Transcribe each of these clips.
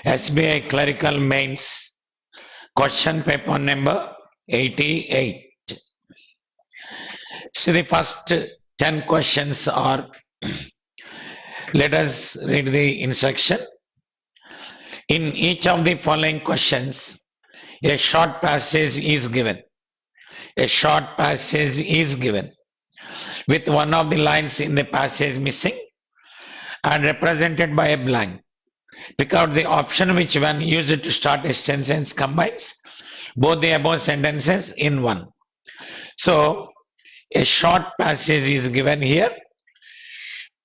SBI Clerical Mains, question paper number 88. So the first 10 questions are, let us read the instruction. In each of the following questions, a short passage is given. A short passage is given with one of the lines in the passage missing and represented by a blank. Pick out the option which when used to start a sentence combines both the above sentences in one. So a short passage is given here.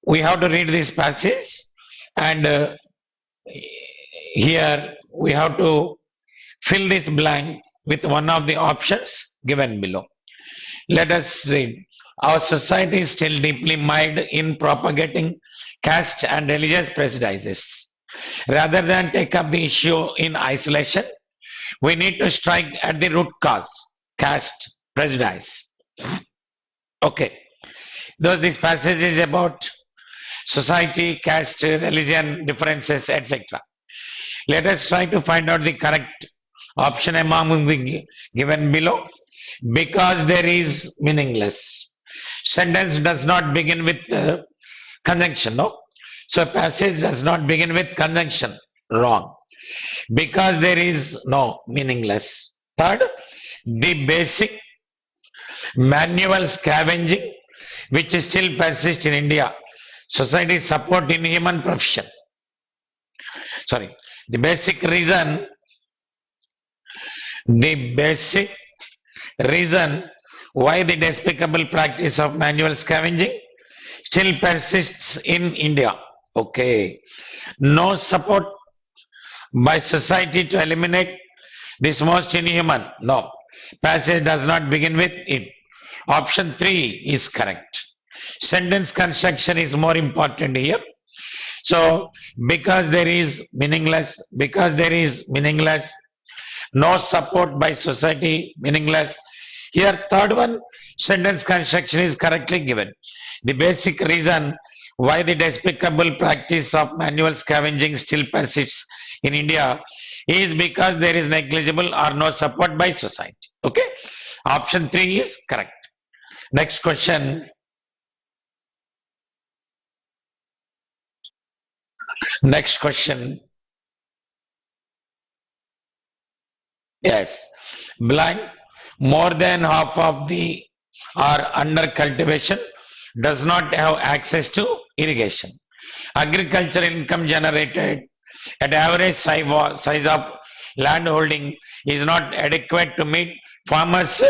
We have to read this passage, and here we have to fill this blank with one of the options given below. Let us read. Our society is still deeply mired in propagating caste and religious prejudices. Rather than take up the issue in isolation, we need to strike at the root cause, caste prejudice. Okay, though this passage is about society, caste, religion, differences, etc. Let us try to find out the correct option among the given below. Because there is meaningless. Sentence does not begin with conjunction, no? So passage does not begin with conjunction, wrong. Because there is no meaningless. Third, the basic manual scavenging which still persists in India. Society support in human profession. Sorry, the basic reason why the despicable practice of manual scavenging still persists in India. Okay. No support by society to eliminate this most inhuman. No. Passage does not begin with it. Option 3 is correct. Sentence construction is more important here. So, because there is meaningless, no support by society, meaningless. Here, third one, sentence construction is correctly given. The basic reason why the despicable practice of manual scavenging still persists in India is because there is negligible or no support by society. Okay, option 3 is correct. Next question. Next question. Yes, blank. More than half of the are under cultivation does not have access to irrigation. Agricultural income generated at average size of land holding is not adequate to meet farmers'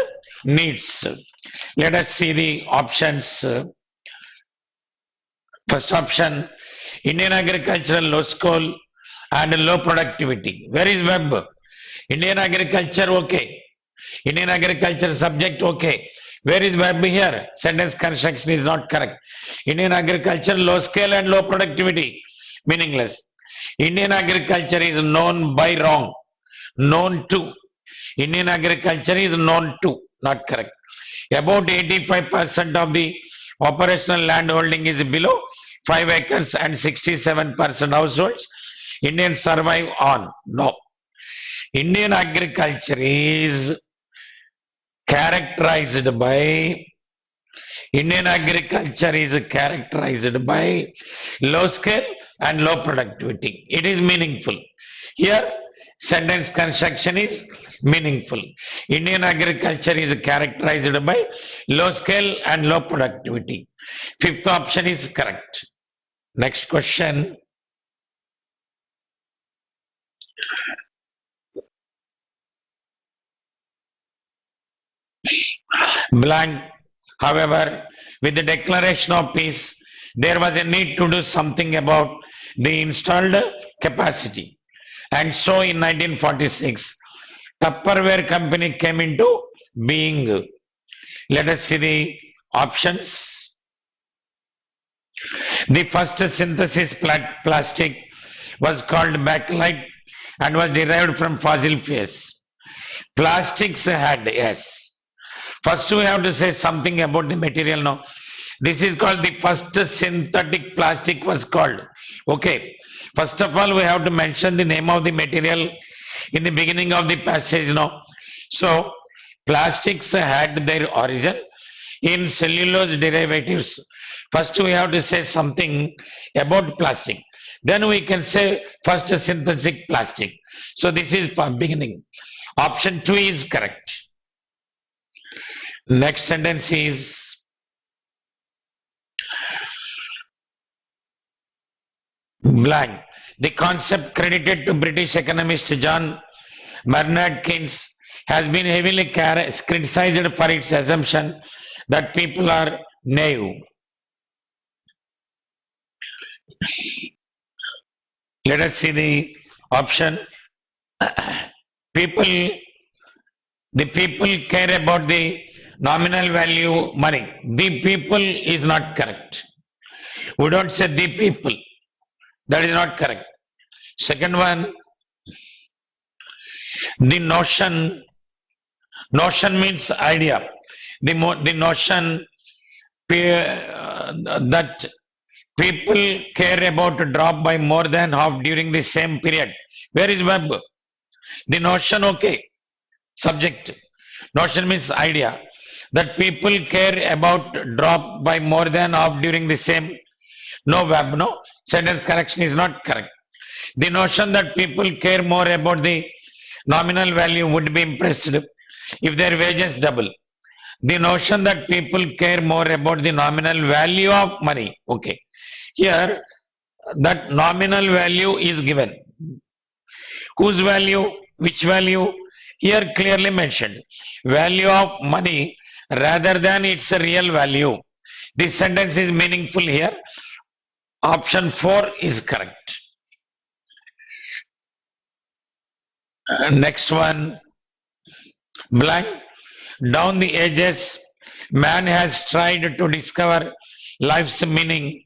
needs. Let us see the options. First option, Indian agricultural low skill and low productivity. Where is Webb? Indian agriculture, okay. Indian agriculture subject, okay. Where is verb here? Sentence construction is not correct. Indian agriculture, low scale and low productivity. Meaningless. Indian agriculture is known by wrong. Known to. Indian agriculture is known to. Not correct. About 85% of the operational land holding is below 5 acres and 67% households. Indians survive on. No. Indian agriculture is characterized by low scale and low productivity. It is meaningful. Here, sentence construction is meaningful. Indian agriculture is characterized by low scale and low productivity. Fifth option is correct. Next question. Blank. However, with the declaration of peace, there was a need to do something about the installed capacity. And so in 1946, Tupperware company came into being. Let us see the options. The first synthesis plastic was called bakelite and was derived from fossil fuels. Plastics had, yes. First we have to say something about the material now. This is called the first synthetic plastic was called. Okay. First of all, we have to mention the name of the material in the beginning of the passage now. So, plastics had their origin in cellulose derivatives. First, we have to say something about plastic. Then we can say first synthetic plastic. So, this is for beginning. Option 2 is correct. Next sentence is blank. The concept credited to British economist John Maynard Keynes has been heavily criticized for its assumption that people are naive. Let us see the option. People, the people care about the nominal value money. The people is not correct. We don't say the people. That is not correct. Second one, the notion means idea. The notion that people care about a drop by more than half during the same period. Where is verb? The notion, okay. Subject. Notion means idea. That people care about drop by more than half during the same. No verb, no. Sentence correction is not correct. The notion that people care more about the nominal value would be impressed if their wages double. The notion that people care more about the nominal value of money. Okay. Here, that nominal value is given. Whose value? Which value? Here clearly mentioned. Value of money rather than its real value. This sentence is meaningful here. Option 4 is correct. Next one, blank. Down the ages, man has tried to discover life's meaning,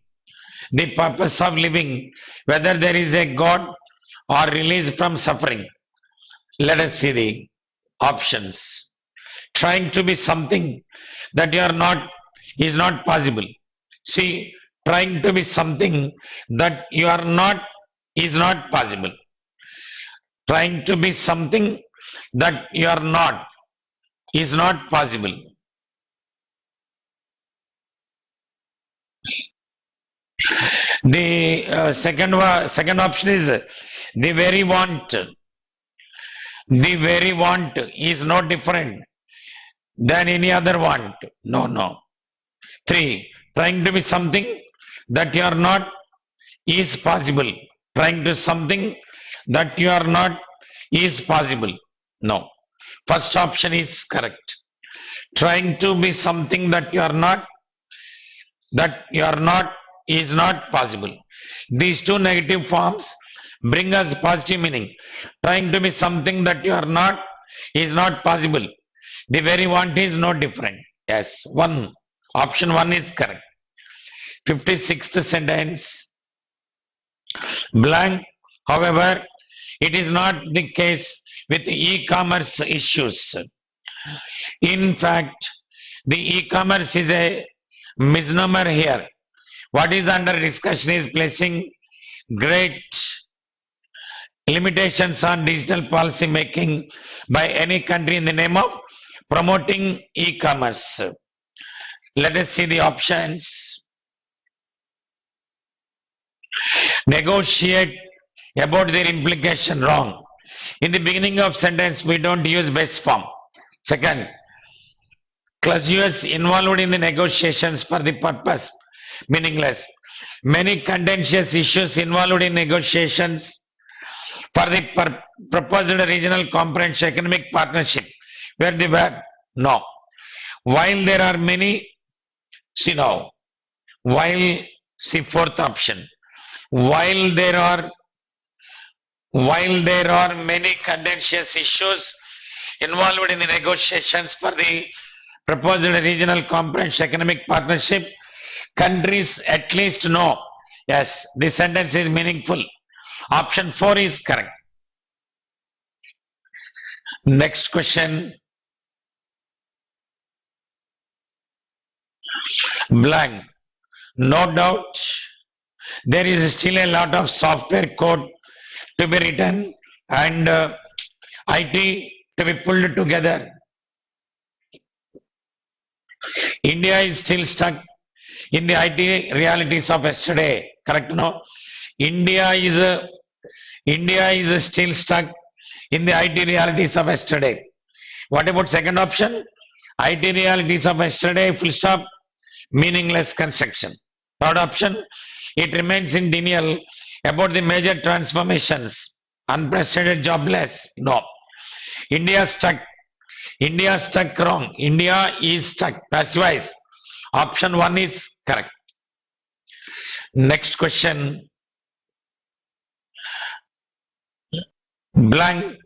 the purpose of living, whether there is a God or release from suffering. Let us see the options. Trying to be something that you are not is not possible. See, trying to be something that you are not is not possible. Trying to be something that you are not is not possible. The second option is the very want. The very want is no different than any other want. No, no. 3. Trying to be something that you are not is possible. Trying to something that you are not is possible. No. First option is correct. Trying to be something that you are not is not possible. These two negative forms bring us positive meaning. Trying to be something that you are not is not possible. The very want is no different. Yes, option 1 is correct. 56th sentence, blank. However, it is not the case with e-commerce issues. In fact, the e-commerce is a misnomer here. What is under discussion is placing great limitations on digital policy making by any country in the name of promoting e-commerce. Let us see the options. Negotiate about their implication, wrong. In the beginning of sentence, we don't use base form. Second, clauses involved in the negotiations for the purpose, meaningless. Many contentious issues involved in negotiations for the proposed regional comprehensive economic partnership, where the verb, no. While there are many, see now, see fourth option. While there are many contentious issues involved in the negotiations for the proposed regional comprehensive economic partnership, countries at least know. Yes, this sentence is meaningful. Option 4 is correct. Next question. Blank. No doubt There is still a lot of software code to be written and IT to be pulled together. India is still stuck in the IT realities of yesterday. Correct? No. India is uh, India is still stuck in the IT realities of yesterday. What about second option? IT realities of yesterday, full stop, meaningless construction. Third option, it remains in denial about the major transformations, unprecedented jobless. No. India stuck. India stuck wrong. India is stuck. That's wise. Option one is correct. Next question. Blank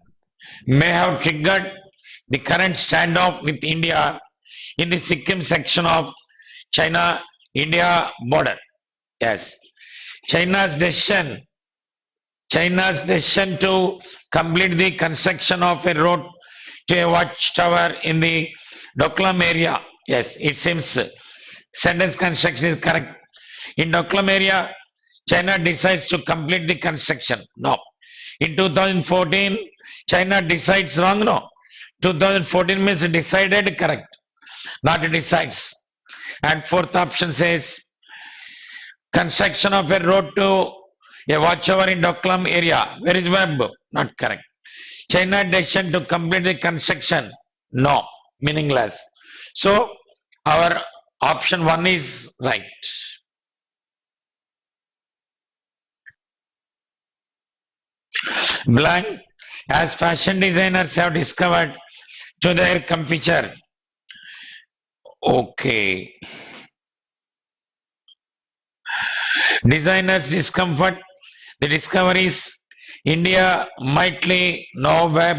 may have triggered the current standoff with India in the Sikkim section of China-India border. Yes. China's decision, China's decision to complete the construction of a road to a watchtower in the Doklam area. Yes, it seems sentence construction is correct. In Doklam area, China decides to complete the construction. No. In 2014, China decides wrong. No. 2014 means decided correct, not decides. And fourth option says construction of a road to a watchtower in Doklam area. Where is verb? Not correct. China decision to complete the construction. No, meaningless. So our option one is right. Blank, as fashion designers have discovered to their comfort. Okay. Designers discomfort. The discovery is India mightly no web.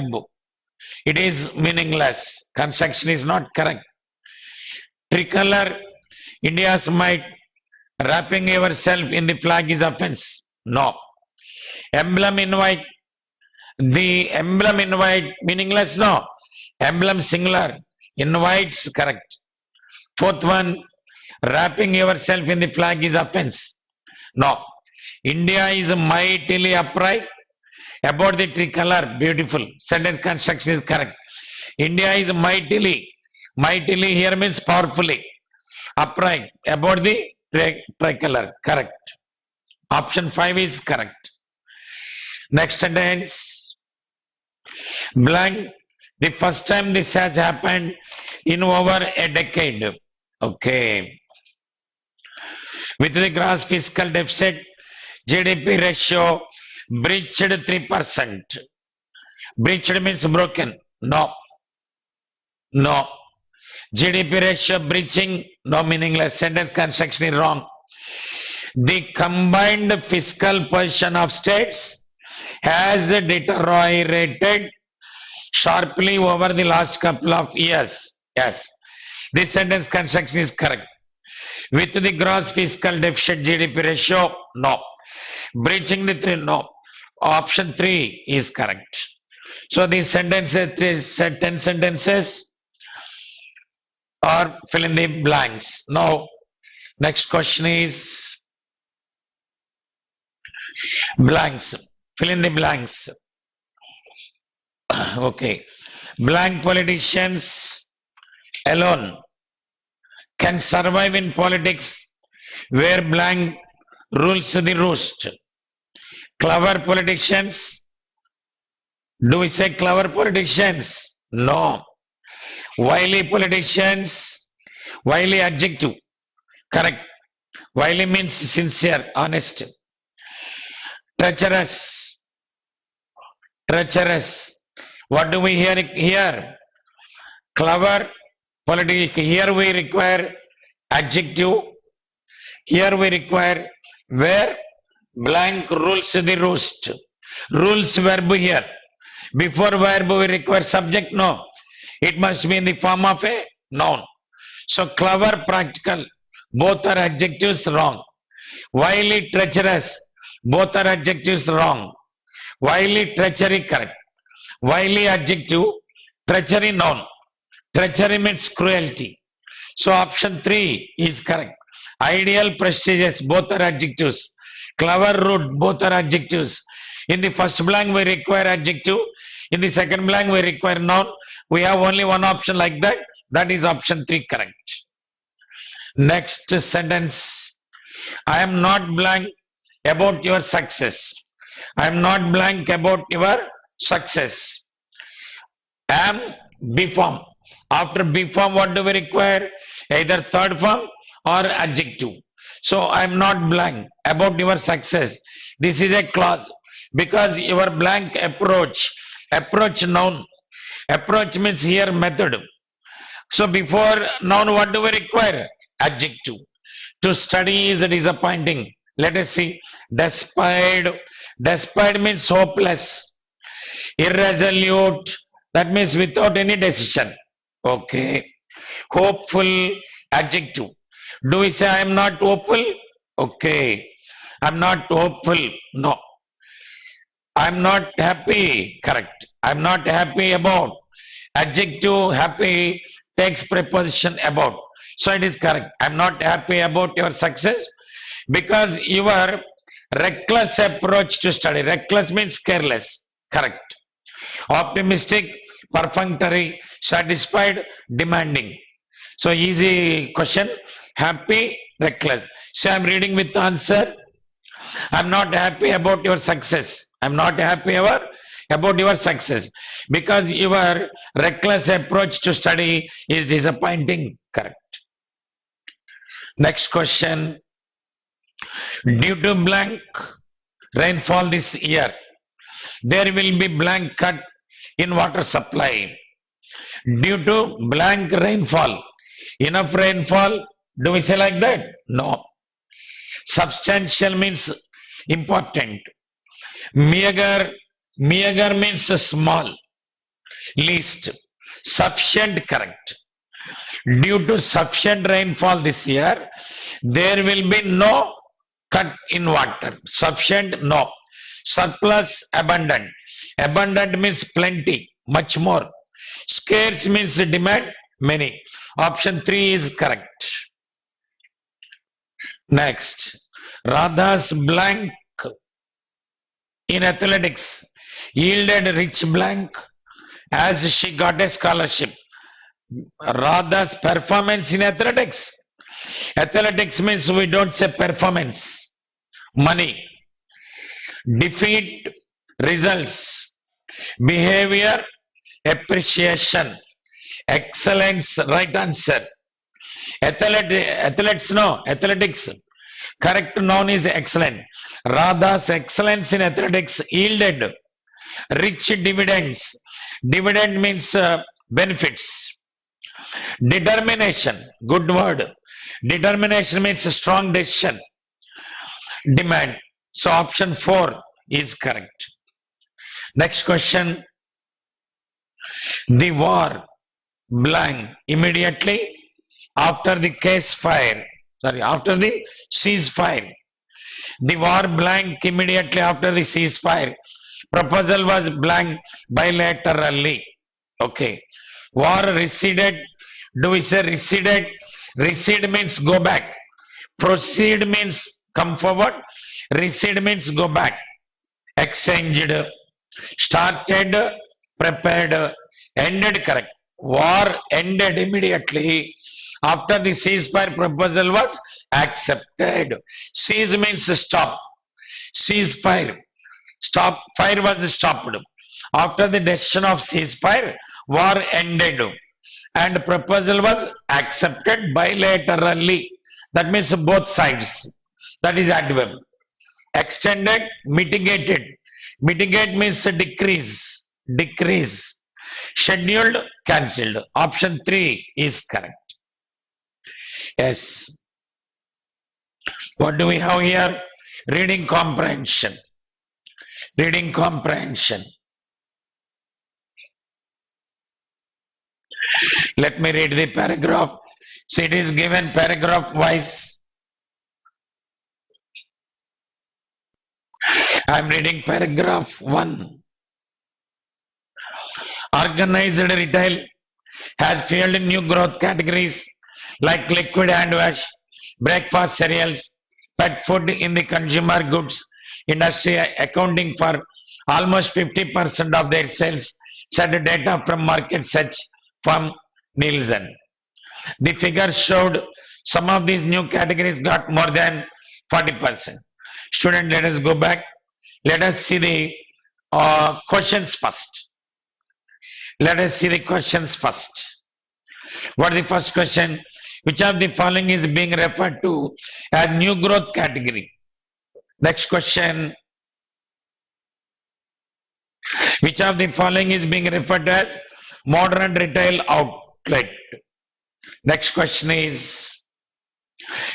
It is meaningless. Construction is not correct. Tricolor, India's might. Wrapping yourself in the flag is offense. No. Emblem invite. The emblem invite meaningless. No. Emblem singular. Invites correct. Fourth one, wrapping yourself in the flag is offense. No. India is mightily upright about the tricolor. Beautiful. Sentence construction is correct. India is mightily. Mightily here means powerfully. Upright about the tricolor. Correct. Option 5 is correct. Next sentence. Blank. The first time this has happened in over a decade. Okay. With the gross fiscal deficit, GDP ratio breached 3%. Breached means broken. No. No. GDP ratio breaching, no, meaningless. Sentence construction is wrong. The combined fiscal position of states has deteriorated sharply over the last couple of years. Yes. This sentence construction is correct. With the gross fiscal deficit GDP ratio, no. Breaching the 3, no. Option 3 is correct. So these sentences, 10 sentences, or fill in the blanks. Now, next question is blanks. Fill in the blanks. Okay. Blank politicians alone can survive in politics where blank rules the roost. Clever politicians. Do we say clever politicians? No. Wily politicians. Wily adjective. Correct. Wily means sincere, honest. Treacherous. Treacherous. What do we hear here? Clever. Politics. Here we require adjective. Here we require where blank rules the roost. Rules verb here. Before verb we require subject. No. It must be in the form of a noun. So clever, practical. Both are adjectives wrong. Wily, treacherous. Both are adjectives wrong. Wily, treachery correct. Wily adjective. Treachery noun. Treachery means cruelty. So option 3 is correct. Ideal, prestigious, both are adjectives. clever, rude, both are adjectives. In the first blank we require adjective, in the second blank we require noun. We have only one option like that, that is option 3 correct. Next sentence, I am not blank about your success. I am not blank about your success. Am, B form. After B form, what do we require? Either third form or adjective. So I am not blank about your success. This is a clause because your blank approach, approach noun. Approach means here method. So before noun, what do we require? Adjective. To study is disappointing. Let us see. Despite. Despite means hopeless. Irresolute. That means without any decision. Okay. Hopeful. Adjective. Do we say I am not hopeful? Okay. I'm not hopeful. No. I'm not happy. Correct. I'm not happy about. Adjective happy takes preposition about. So it is correct. I'm not happy about your success because your reckless approach to study. Reckless means careless. Correct. Optimistic, perfunctory, satisfied, demanding. So easy question. Happy, reckless. So I'm reading with the answer. I'm not happy about your success. I'm not happy about your success because your reckless approach to study is disappointing. Correct. Next question. Due to blank rainfall this year, there will be blank cut in water supply. Due to blank rainfall, enough rainfall, do we say like that? No. Substantial means important. Meager, meager means small, least. Sufficient, correct. Due to sufficient rainfall this year, there will be no cut in water. Sufficient, no. Surplus, abundant. Abundant means plenty, much more. Scarce means demand, many. Option 3 is correct. Next, Radha's blank in athletics yielded rich blank as she got a scholarship. Radha's performance in athletics. Athletics means we don't say performance. Money. Defeat, results. Behavior, appreciation. Excellence, right answer. Athletes, no. Athletics. Correct noun is excellent. Radha's excellence in athletics yielded rich dividends. Dividend means benefits. Determination, good word. Determination means strong decision. Demand. So option 4 is correct. Next question. The war blank immediately after the after the ceasefire. The war blank immediately after the ceasefire. Proposal was blank bilaterally. Okay. War receded. Do we say receded? Recede means go back. Proceed means come forward. Recede means go back. Exchanged. Started. Prepared. Ended, correct. War ended immediately after the ceasefire proposal was accepted. Cease means stop. Ceasefire. Stop. Fire was stopped. After the decision of ceasefire, war ended and proposal was accepted bilaterally. That means both sides. That is adverb. Extended, mitigated. Mitigate means decrease. Decrease. Scheduled, cancelled. Option 3 is correct. Yes. What do we have here? Reading comprehension. Reading comprehension. Let me read the paragraph. So it is given paragraph wise. I am reading paragraph 1. Organized retail has fueled new growth categories like liquid hand wash, breakfast cereals, Pet food in the consumer goods industry accounting for almost 50% of their sales, said data from market search firm Nielsen. The figures showed some of these new categories got more than 40%. Student, let us go back. Let us see the questions first. Let us see the questions first. What is the first question? Which of the following is being referred to as new growth category? Next question. Which of the following is being referred to as modern retail outlet? Next question is,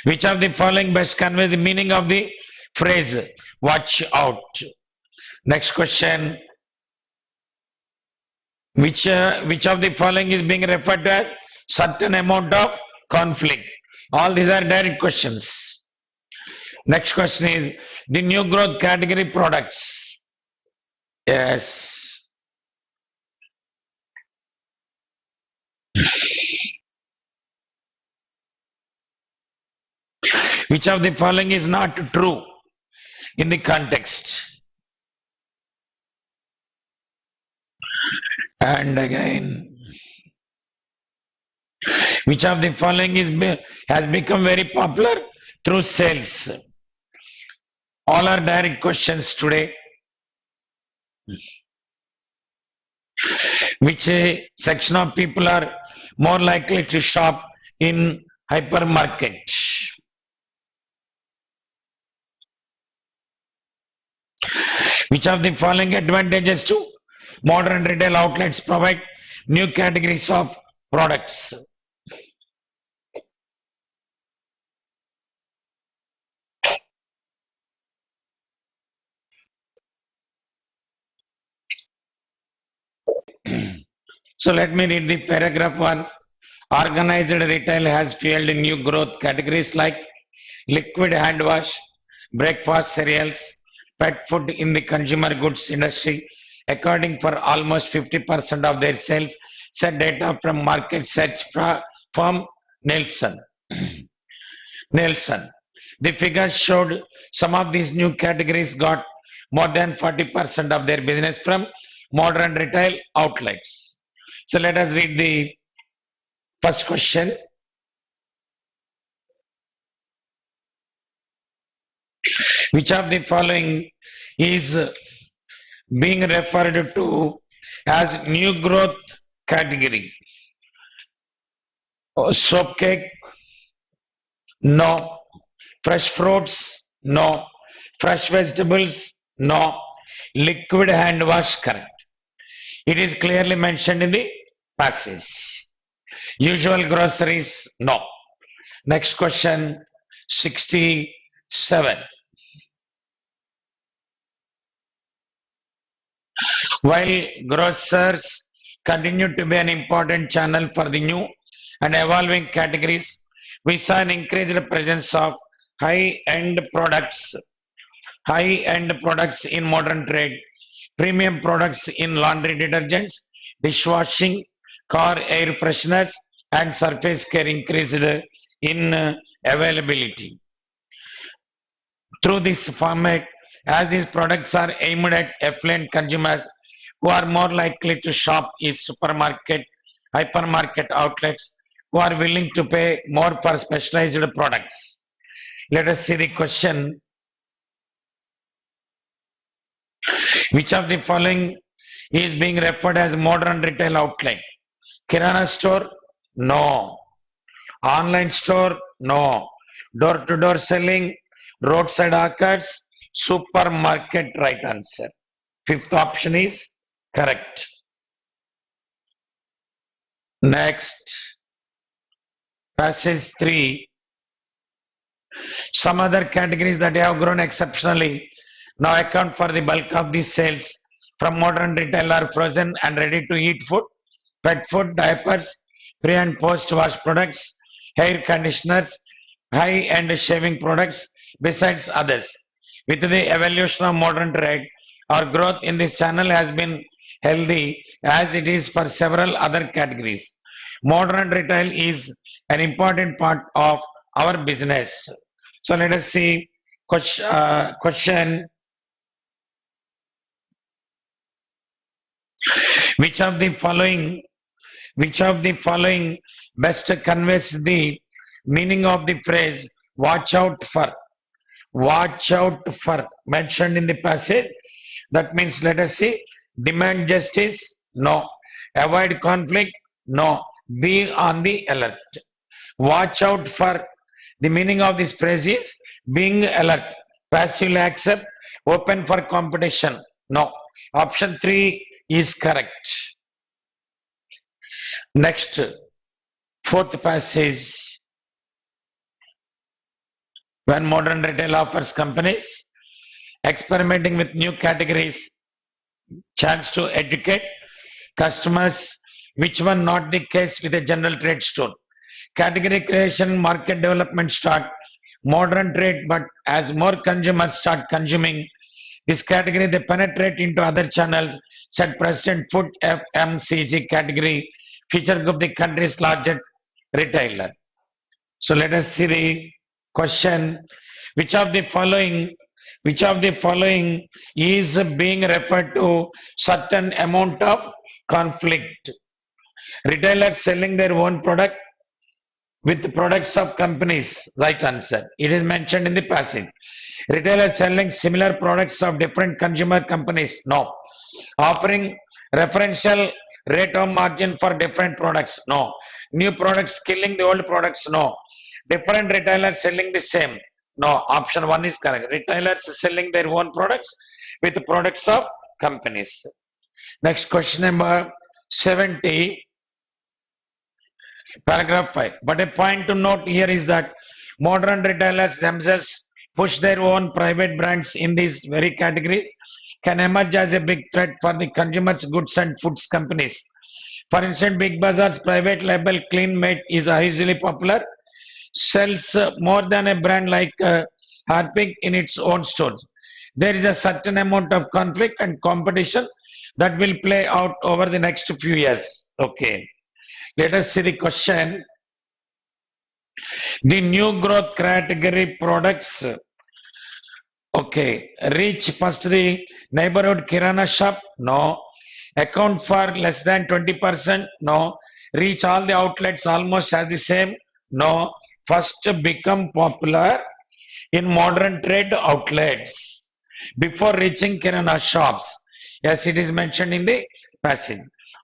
which of the following best conveys the meaning of the phrase watch out? Next question. Which of the following is being referred to as certain amount of conflict? All these are direct questions. Next question is the new growth category products. Yes. Which of the following is not true in the context? And again, which of the following has become very popular through sales? All are direct questions today. Which section of people are more likely to shop in hypermarket? Which of the following advantages to modern retail outlets provide new categories of products? So let me read the paragraph one. Organized retail has fueled new growth categories like liquid hand wash, breakfast cereals, pet food in the consumer goods industry, accounting for almost 50% of their sales, said data from market search firm Nielsen. Nielsen. The figures showed some of these new categories got more than 40% of their business from modern retail outlets. So let us read the first question. Which of the following is being referred to as new growth category? Soap cake? No. Fresh fruits? No. Fresh vegetables? No. Liquid hand wash? Correct. It is clearly mentioned in the passage. Usual groceries? No. Next question, 67. While grocers continue to be an important channel for the new and evolving categories, we saw an increased presence of high-end products in modern trade, premium products in laundry detergents, dishwashing, car air fresheners, and surface care increased in availability. Through this format, as these products are aimed at affluent consumers who are more likely to shop in hypermarket outlets, who are willing to pay more for specialized products. Let us see the question. Which of the following is being referred as modern retail outlet? Kirana store? No. Online store? No. Door-to-door selling? Roadside hawkers? Supermarket? Right answer. Fifth option is correct. Next. Passage 3. Some other categories that have grown exceptionally now account for the bulk of the sales from modern retail are frozen and ready to eat food, pet food, diapers, pre and post wash products, hair conditioners, high end shaving products, besides others. With the evolution of modern trade, our growth in this channel has been healthy as it is for several other categories. Modern retail is an important part of our business. So let us see question. Which of the following which of the following best conveys the meaning of the phrase watch out for? Watch out for mentioned in the passage. That means let us see demand justice, no. Avoid conflict, no. Be on the alert. Watch out for the meaning of this phrase is being alert, passively accept, open for competition. No. Option 3 is correct. Next, fourth passage. When modern retail offers companies experimenting with new categories, chance to educate customers, which one not the case with a general trade store. Category creation, market development start, modern trade, but as more consumers start consuming this category, they penetrate into other channels, said President Food FMCG category, feature group the country's largest retailer. So let us see the question. Which of the following which of the following is being referred to certain amount of conflict? Retailers selling their own product with products of companies. Right answer. It is mentioned in the passage. Retailers selling similar products of different consumer companies. No. Offering referential rate of margin for different products. No. New products killing the old products. No. Different retailers selling the same. No. Option 1 is correct. Retailers selling their own products with products of companies. Next question number 70. Paragraph 5. But a point to note here is that modern retailers themselves push their own private brands in these very categories can emerge as a big threat for the consumers goods and foods companies. For instance, Big Bazaar's private label Clean Mate is hugely popular, sells more than a brand like Harpic in its own stores. There is a certain amount of conflict and competition that will play out over the next few years. Okay. Let us see the question. The new growth category products, okay, reach first the neighborhood kirana shop? No. Account for less than 20%? No. Reach all the outlets almost as the same? No. First become popular in modern trade outlets before reaching kirana shops. Yes, it is mentioned in the passage.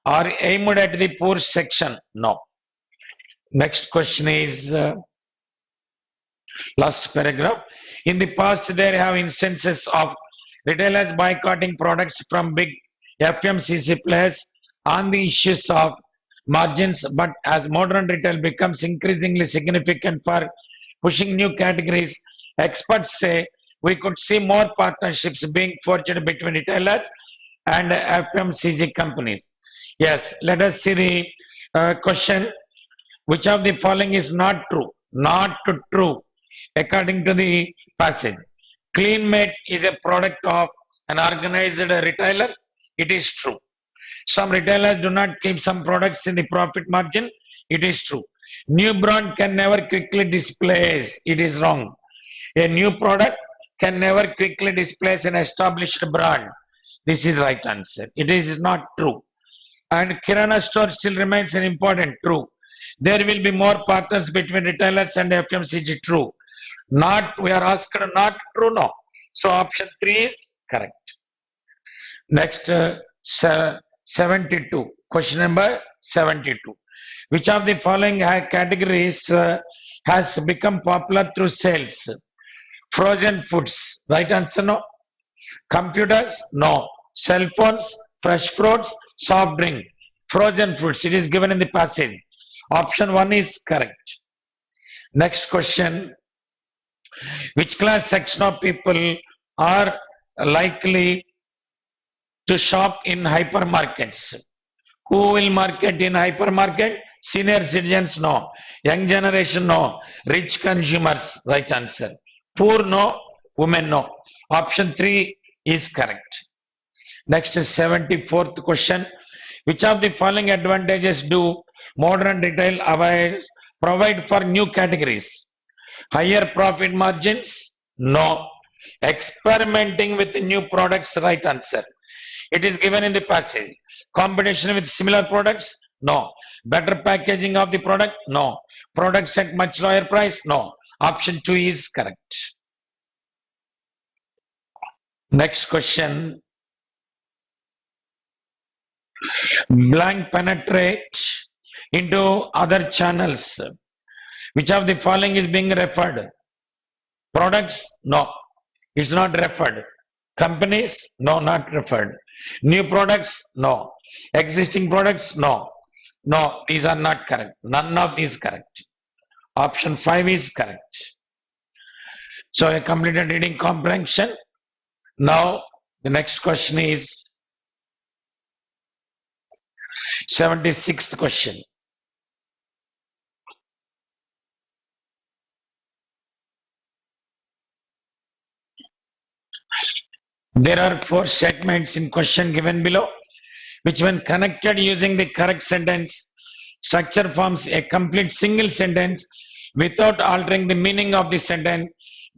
Are aimed at the poor section? No. Next question is last paragraph. In the past, there have instances of retailers boycotting products from big FMCG players on the issues of margins, but as modern retail becomes increasingly significant for pushing new categories, experts say we could see more partnerships being forged between retailers and FMCG companies. Yes, let us see the question. Which of the following is not true? Not true, according to the passage. CleanMate is a product of an organized retailer. It is true. Some retailers do not keep some products in the profit margin. It is true. New brand can never quickly displace. It is wrong. A new product can never quickly displace an established brand. This is right answer. It is not true. And Kirana store still remains an important true. There will be more partners between retailers and FMCG true. Not, we are asked not true, no. So option 3 is correct. Next, 72. Question number 72. Which of the following categories has become popular through sales? Frozen foods. Right answer, no. Computers, no. Cell phones, fresh fruits, soft drink. Frozen foods. It is given in the passage. Option 1 is correct. Next question. Which class section of people are likely to shop in hypermarkets? Who will market in hypermarket? Senior citizens, no. Young generation, no. Rich consumers, right answer. Poor, no. Women, no. Option 3 is correct. Next is 74th question. Which of the following advantages do modern retail provide for new categories? Higher profit margins? No. Experimenting with new products, right answer. It is given in the passage. Competition with similar products? No. Better packaging of the product? No. Products at much lower price? No. Option 2 is correct. Next question. Blank penetrate into other channels. Which of the following is being referred? Products? No. It's not referred. Companies? No, not referred. New products? No. Existing products? No. No, these are not correct. None of these correct. Option 5 is correct. So I completed reading comprehension. Now the next question is 76th question. There are 4 statements in question given below, which when connected using the correct sentence structure forms a complete single sentence without altering the meaning of the sentence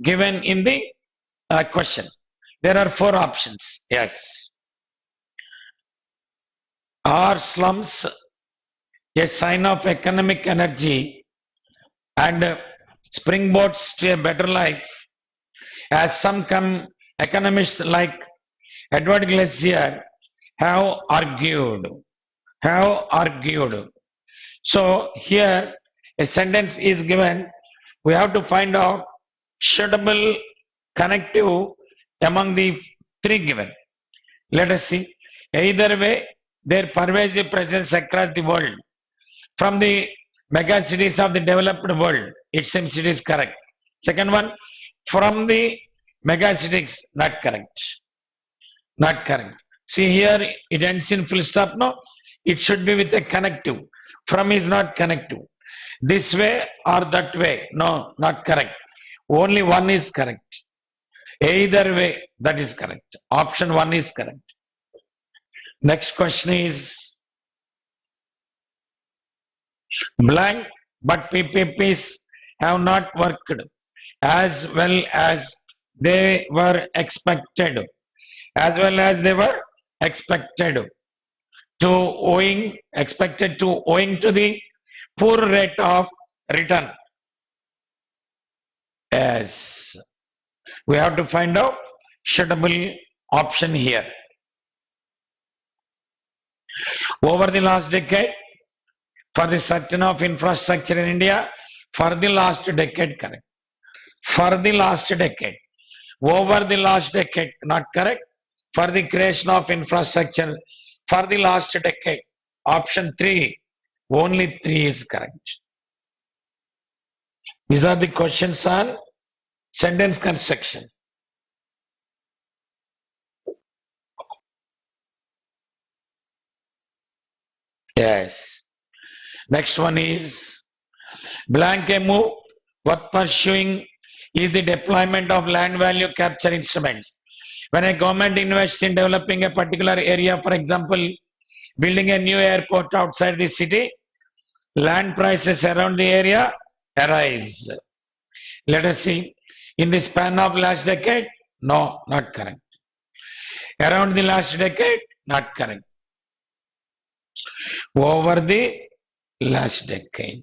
given in the question. There are 4 options. Yes. Are slums a sign of economic energy and springboards to a better life? As some economists like Edward Glacier have argued. So here a sentence is given. We have to find out suitable connective among the 3 given. Let us see. Either way, their pervasive presence across the world. From the mega cities of the developed world, it seems it is correct. Second one, from the mega cities, not correct. Not correct. See here, it ends in full stop. No, it should be with a connective. From is not connective. This way or that way. No, not correct. Only one is correct. Either way, that is correct. Option 1 is correct. Next question is blank, but PPPs have not worked as well as they were expected. As well as they were expected to owing to the poor rate of return. Yes, we have to find out suitable option here. Over the last decade, for the certain of infrastructure in India, for the last decade, correct. For the last decade, over the last decade, not correct. For the creation of infrastructure, for the last decade, option 3, only 3 is correct. These are the questions on sentence construction. Yes. Next one is blank a move worth pursuing is the deployment of land value capture instruments. When a government invests in developing a particular area, for example, building a new airport outside the city, land prices around the area arise. Let us see. In the span of last decade, no, not correct. Around the last decade, not correct. Over the last decade,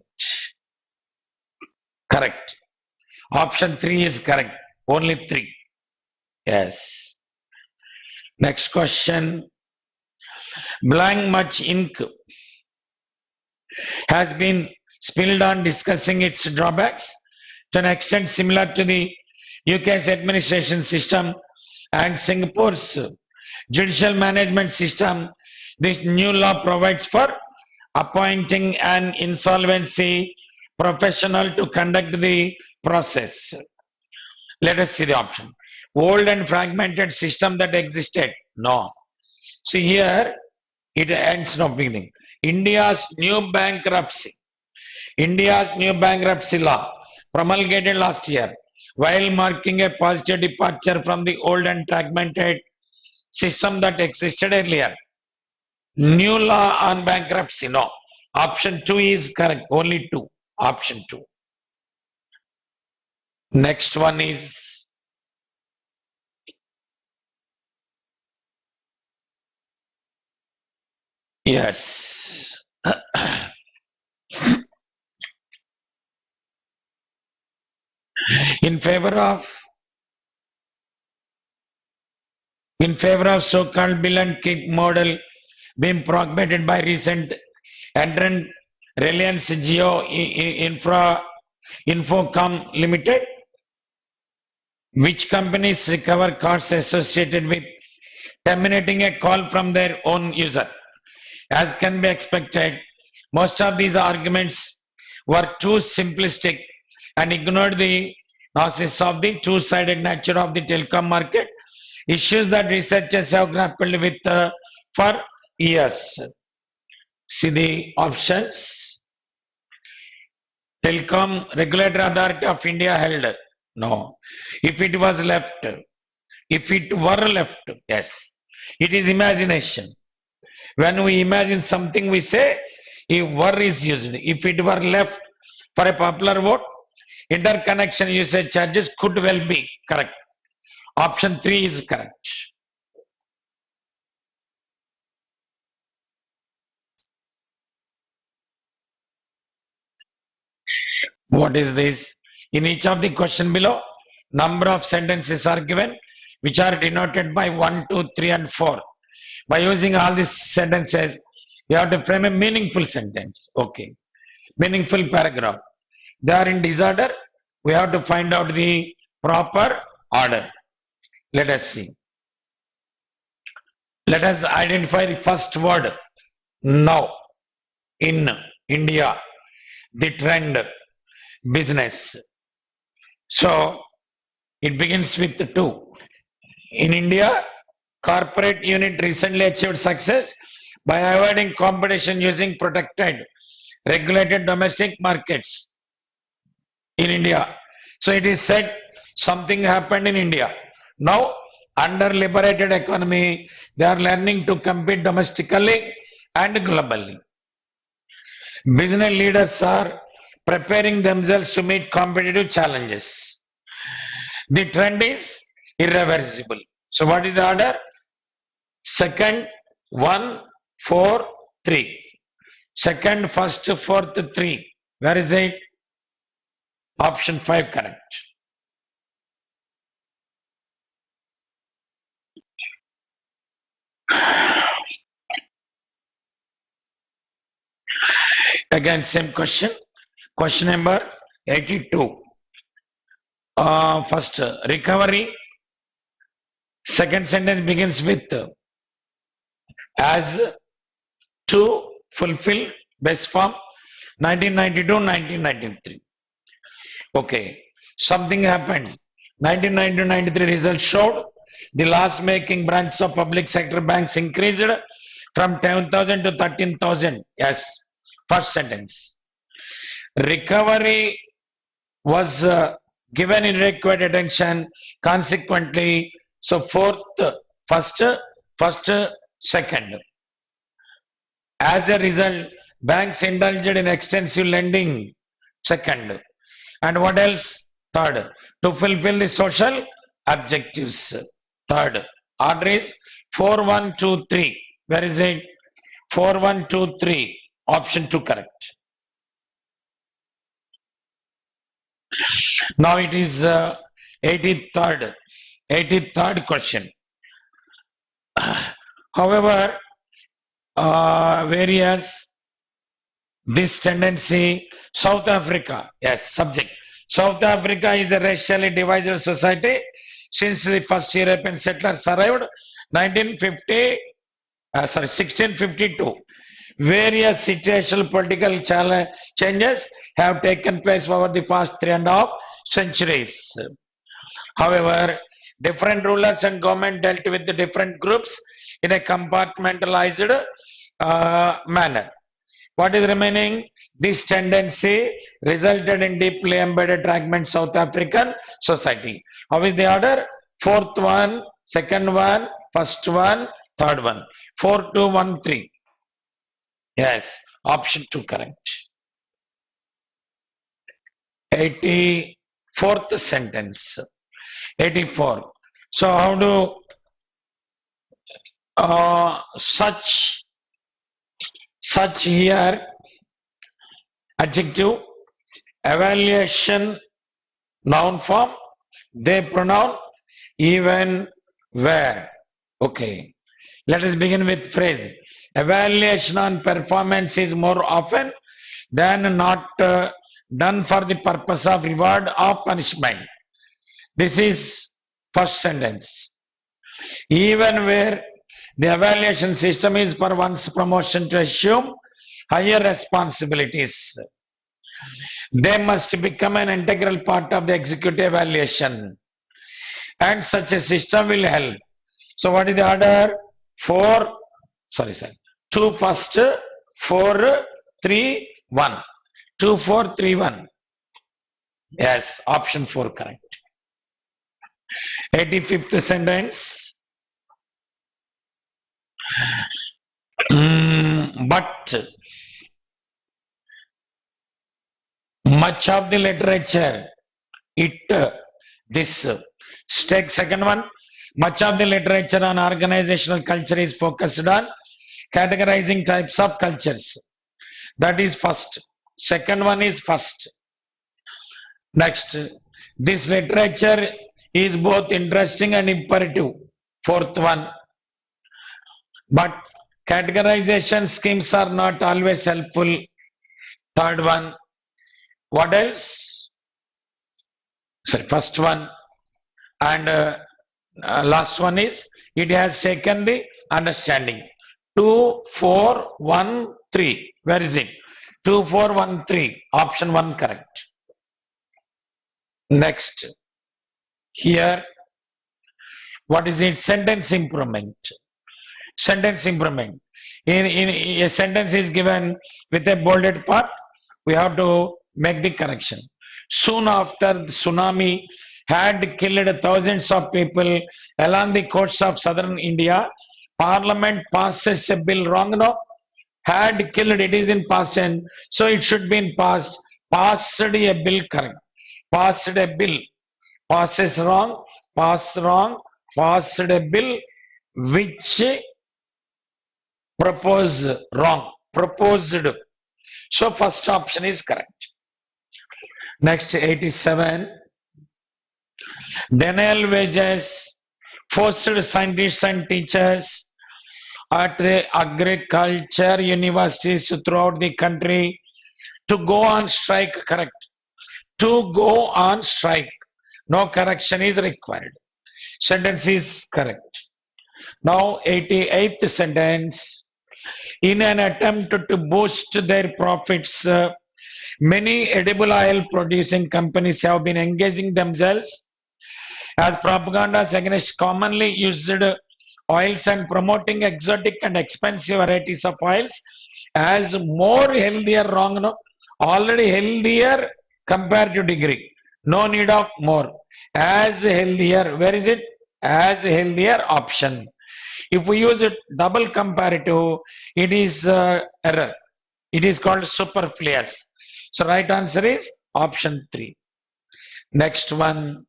correct. Option 3 is correct. Only 3. Yes. Next question. Blank much ink has been spilled on discussing its drawbacks to an extent similar to the UK's administration system and Singapore's judicial management system. This new law provides for appointing an insolvency professional to conduct the process. Let us see the option. Old and fragmented system that existed. No. See here, it ends no beginning. India's new bankruptcy law promulgated last year, while marking a positive departure from the old and fragmented system that existed earlier. New law on bankruptcy, no. Option 2 is correct, only 2. Option 2. Next one is yes. In favor of so-called bill and keep model being propagated by recent entrant Reliance Jio Infocom Limited, which companies recover costs associated with terminating a call from their own user. As can be expected, most of these arguments were too simplistic and ignored the nuances of the two-sided nature of the telecom market, issues that researchers have grappled with for years. See the options. Telecom Regulatory Authority of India held. No. If it was left, if it were left, yes. It is imagination. When we imagine something, we say if were is used. If it were left for a popular vote, interconnection usage charges could well be correct. Option 3 is correct. What is this? In each of the question below, number of sentences are given which are denoted by 1, 2, 3 and 4. By using all these sentences, you have to frame a meaningful sentence. Okay. Meaningful paragraph. They are in disorder. We have to find out the proper order. Let us see. Let us identify the first word. Now. In India. The trend. Business. So, it begins with 2. In India, corporate unit recently achieved success by avoiding competition using protected, regulated domestic markets in India. So it is said something happened in India. Now, under liberated economy, they are learning to compete domestically and globally. Business leaders are preparing themselves to meet competitive challenges. The trend is irreversible. So what is the order? Second, 1, 4, 3. Second, first, fourth, 3. Where is it? Option 5 correct. Again, same question. Question number 82. First, recovery. Second sentence begins with as to fulfill best form 1992-1993. Okay, something happened. 1992-93 results showed the loss-making branches of public sector banks increased from 10,000 to 13,000. Yes, first sentence. Recovery was given inadequate attention. Consequently, so fourth, first, second. As a result, banks indulged in extensive lending. Second. And what else? Third. To fulfill the social objectives. Third. Order is 4, 1, 2, 3. Where is it? 4, 1, 2, 3. Option 2 correct. Now it is 83rd question. However, various this tendency, South Africa, yes, subject. South Africa is a racially divided society since the first European settlers arrived 1652. Various situational political changes have taken place over the past 3.5 centuries. However, different rulers and government dealt with the different groups in a compartmentalized manner. What is remaining? This tendency resulted in deeply embedded fragment South African society. How is the order? Fourth one, second one, first one, third one. 4, 2, 1, 3. Yes, option 2 correct. 84. Fourth sentence, 84. So how do such here adjective, evaluation noun form, they pronoun, even, where. Okay, let us begin with phrase. Evaluation on performance is more often than not done for the purpose of reward or punishment. This is first sentence. Even where the evaluation system is for one's promotion to assume higher responsibilities, they must become an integral part of the executive evaluation, and such a system will help. So what is the order? 4, sorry, sir. 2 first, 4, 3, 1. 2, 4, 3, 1. Yes, option 4 correct. 85th sentence. But much of the literature, take second one. Much of the literature on organizational culture is focused on categorizing types of cultures. That is first. Second one is first. Next, this literature is both interesting and imperative. Fourth one. But categorization schemes are not always helpful. Third one. What else? Sorry, first one. And last one is it has taken the understanding. 2, 4, 1, 3. Where is it? 2, 4, 1, 3. Option 1 correct. Next. Here, what is it? Sentence improvement. Sentence improvement. In a sentence is given with a bolded part, we have to make the correction. Soon after the tsunami had killed thousands of people along the coasts of southern India, Parliament passes a bill. Wrong, no? Had killed, it is in past tense, so it should be in past. Passed a bill, correct. Passed a bill. Passes wrong. Pass wrong. Passed a bill which propose wrong. Proposed. So first option is correct. Next, 87. Denial wages, forced scientists and teachers at the agriculture universities throughout the country to go on strike, correct. To go on strike. No correction is required. Sentence is correct. Now, 88th sentence. In an attempt to boost their profits, many edible oil producing companies have been engaging themselves as propagandas against commonly used oils and promoting exotic and expensive varieties of oils as more healthier. Wrong, no? Already healthier comparative degree. No need of more. As healthier. Where is it? As healthier option. If we use it double comparative, it is error. It is called superfluous. So right answer is option 3. Next one.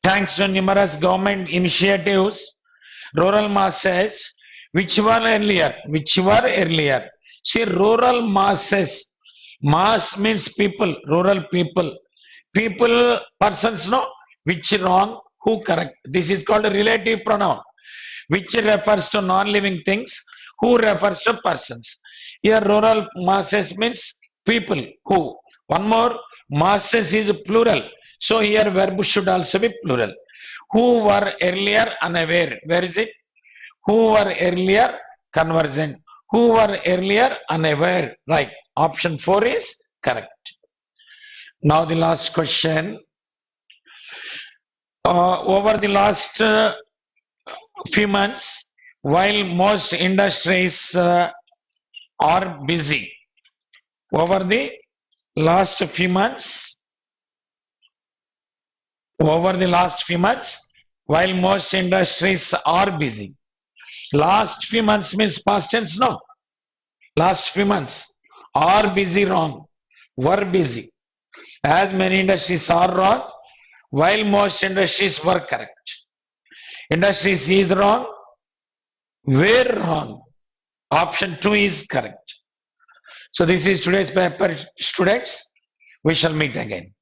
Thanks to numerous government initiatives, rural masses, which were earlier. See, rural masses. Mass means people, rural people. People, persons, no. Which wrong, who correct. This is called a relative pronoun, which refers to non-living things, who refers to persons. Here rural masses means people, who. One more, masses is plural. So here verb should also be plural. Who were earlier unaware. Where is it? Who were earlier conversant. Who were earlier unaware. Right. Option 4 is correct. Now the last question. Over the last few months, while most industries are busy, over the last few months, while most industries are busy. Last few months means past tense, no? Last few months are busy, wrong. Were busy. As many industries are wrong, while most industries were correct. Industries is wrong, were wrong. Option 2 is correct. So this is today's paper, students. We shall meet again.